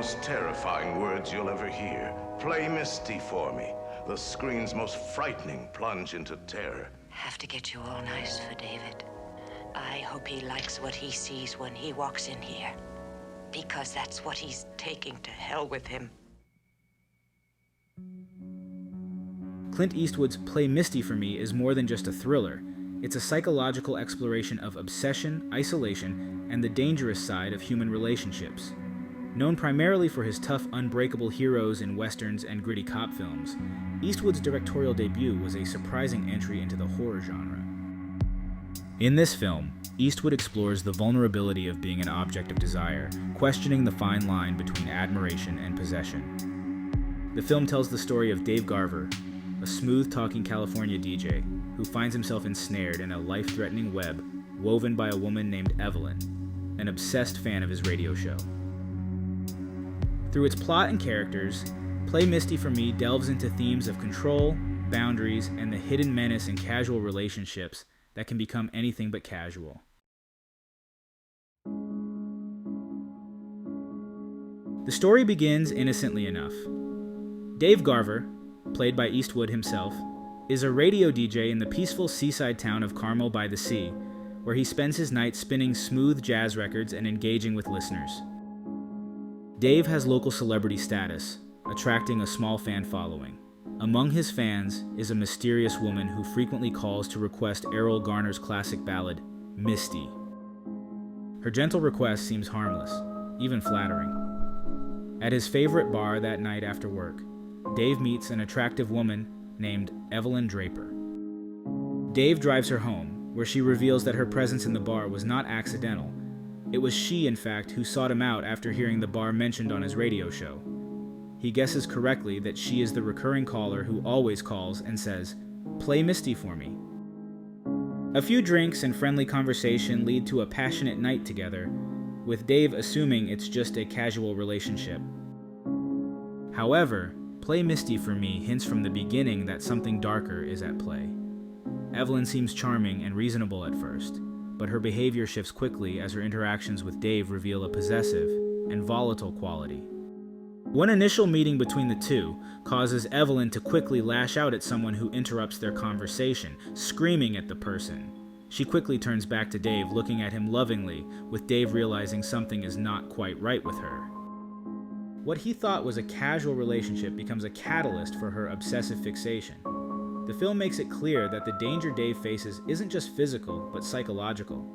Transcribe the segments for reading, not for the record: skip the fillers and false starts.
most terrifying words you'll ever hear. Play Misty for me. The screen's most frightening plunge into terror. Have to get you all nice for David. I hope he likes what he sees when he walks in here. Because that's what he's taking to hell with him. Clint Eastwood's Play Misty for Me is more than just a thriller. It's a psychological exploration of obsession, isolation, and the dangerous side of human relationships. Known primarily for his tough, unbreakable heroes in westerns and gritty cop films, Eastwood's directorial debut was a surprising entry into the horror genre. In this film, Eastwood explores the vulnerability of being an object of desire, questioning the fine line between admiration and possession. The film tells the story of Dave Garver, a smooth-talking California DJ who finds himself ensnared in a life-threatening web woven by a woman named Evelyn, an obsessed fan of his radio show. Through its plot and characters, Play Misty for Me delves into themes of control, boundaries, and the hidden menace in casual relationships that can become anything but casual. The story begins innocently enough. Dave Garver, played by Eastwood himself, is a radio DJ in the peaceful seaside town of Carmel by the Sea, where he spends his nights spinning smooth jazz records and engaging with listeners. Dave has local celebrity status, attracting a small fan following. Among his fans is a mysterious woman who frequently calls to request Errol Garner's classic ballad, Misty. Her gentle request seems harmless, even flattering. At his favorite bar that night after work, Dave meets an attractive woman named Evelyn Draper. Dave drives her home, where she reveals that her presence in the bar was not accidental. It was she, in fact, who sought him out after hearing the bar mentioned on his radio show. He guesses correctly that she is the recurring caller who always calls and says, "Play Misty for me." A few drinks and friendly conversation lead to a passionate night together, with Dave assuming it's just a casual relationship. However, Play Misty for Me hints from the beginning that something darker is at play. Evelyn seems charming and reasonable at first, but her behavior shifts quickly as her interactions with Dave reveal a possessive and volatile quality. One initial meeting between the two causes Evelyn to quickly lash out at someone who interrupts their conversation, screaming at the person. She quickly turns back to Dave, looking at him lovingly, with Dave realizing something is not quite right with her. What he thought was a casual relationship becomes a catalyst for her obsessive fixation. The film makes it clear that the danger Dave faces isn't just physical, but psychological,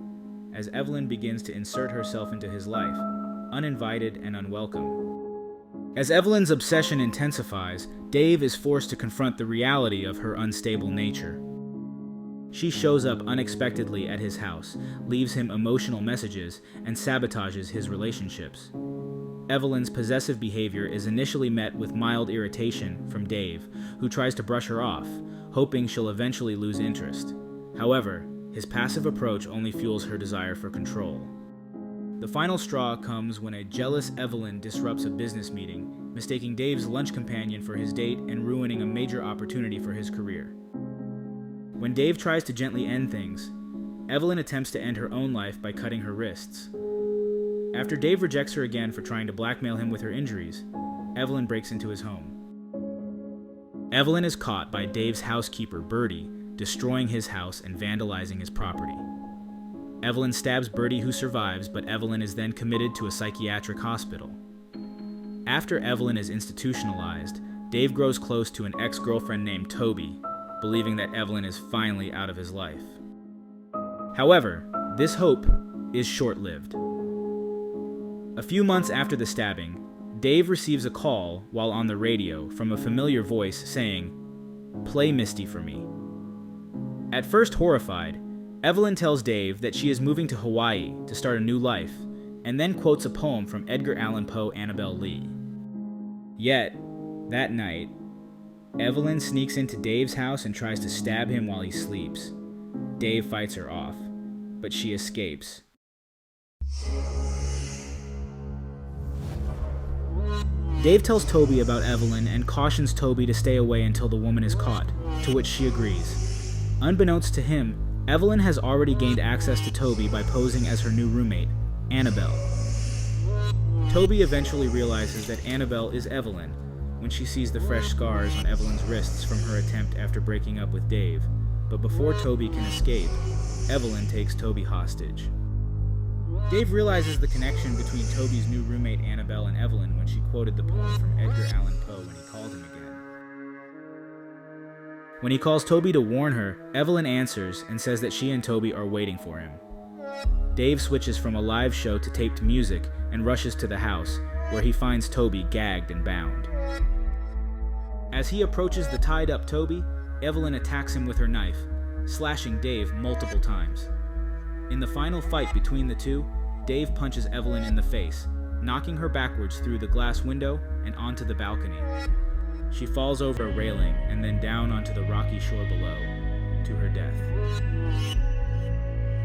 as Evelyn begins to insert herself into his life, uninvited and unwelcome. As Evelyn's obsession intensifies, Dave is forced to confront the reality of her unstable nature. She shows up unexpectedly at his house, leaves him emotional messages, and sabotages his relationships. Evelyn's possessive behavior is initially met with mild irritation from Dave, who tries to brush her off, hoping she'll eventually lose interest. However, his passive approach only fuels her desire for control. The final straw comes when a jealous Evelyn disrupts a business meeting, mistaking Dave's lunch companion for his date and ruining a major opportunity for his career. When Dave tries to gently end things, Evelyn attempts to end her own life by cutting her wrists. After Dave rejects her again for trying to blackmail him with her injuries, Evelyn breaks into his home. Evelyn is caught by Dave's housekeeper, Birdie, destroying his house and vandalizing his property. Evelyn stabs Birdie, who survives, but Evelyn is then committed to a psychiatric hospital. After Evelyn is institutionalized, Dave grows close to an ex-girlfriend named Toby, believing that Evelyn is finally out of his life. However, this hope is short-lived. A few months after the stabbing, Dave receives a call while on the radio from a familiar voice saying, "Play Misty for me." At first horrified, Evelyn tells Dave that she is moving to Hawaii to start a new life, and then quotes a poem from Edgar Allan Poe Annabel Lee. Yet, that night, Evelyn sneaks into Dave's house and tries to stab him while he sleeps. Dave fights her off, but she escapes. Dave tells Toby about Evelyn and cautions Toby to stay away until the woman is caught, to which she agrees. Unbeknownst to him, Evelyn has already gained access to Toby by posing as her new roommate, Annabelle. Toby eventually realizes that Annabelle is Evelyn when she sees the fresh scars on Evelyn's wrists from her attempt after breaking up with Dave. But before Toby can escape, Evelyn takes Toby hostage. Dave realizes the connection between Toby's new roommate Annabelle and Evelyn when she quoted the poem from Edgar Allan Poe when he called him again. When he calls Toby to warn her, Evelyn answers and says that she and Toby are waiting for him. Dave switches from a live show to taped music and rushes to the house, where he finds Toby gagged and bound. As he approaches the tied-up Toby, Evelyn attacks him with her knife, slashing Dave multiple times. In the final fight between the two, Dave punches Evelyn in the face, knocking her backwards through the glass window and onto the balcony. She falls over a railing and then down onto the rocky shore below, to her death.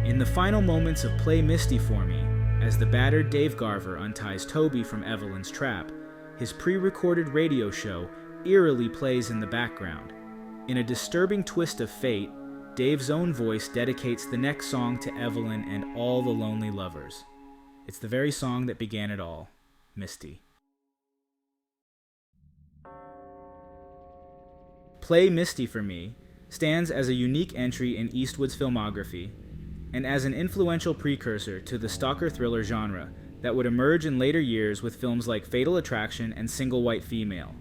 In the final moments of Play Misty for Me, as the battered Dave Garver unties Toby from Evelyn's trap, his pre-recorded radio show eerily plays in the background. In a disturbing twist of fate, Dave's own voice dedicates the next song to Evelyn and all the lonely lovers. It's the very song that began it all, Misty. Play Misty for Me stands as a unique entry in Eastwood's filmography, and as an influential precursor to the stalker thriller genre that would emerge in later years with films like Fatal Attraction and Single White Female.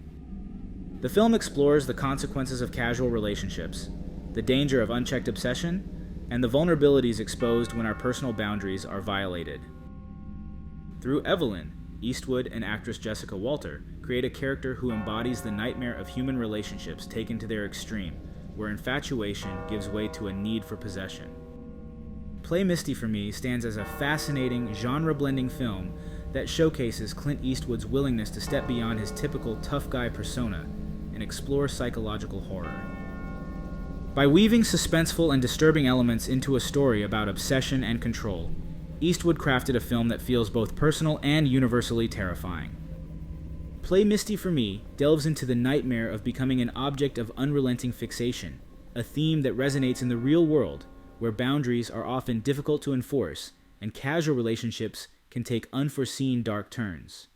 The film explores the consequences of casual relationships, the danger of unchecked obsession, and the vulnerabilities exposed when our personal boundaries are violated. Through Evelyn, Eastwood and actress Jessica Walter create a character who embodies the nightmare of human relationships taken to their extreme, where infatuation gives way to a need for possession. Play Misty for Me stands as a fascinating, genre-blending film that showcases Clint Eastwood's willingness to step beyond his typical tough guy persona and explore psychological horror. By weaving suspenseful and disturbing elements into a story about obsession and control, Eastwood crafted a film that feels both personal and universally terrifying. Play Misty for Me delves into the nightmare of becoming an object of unrelenting fixation, a theme that resonates in the real world, where boundaries are often difficult to enforce and casual relationships can take unforeseen dark turns.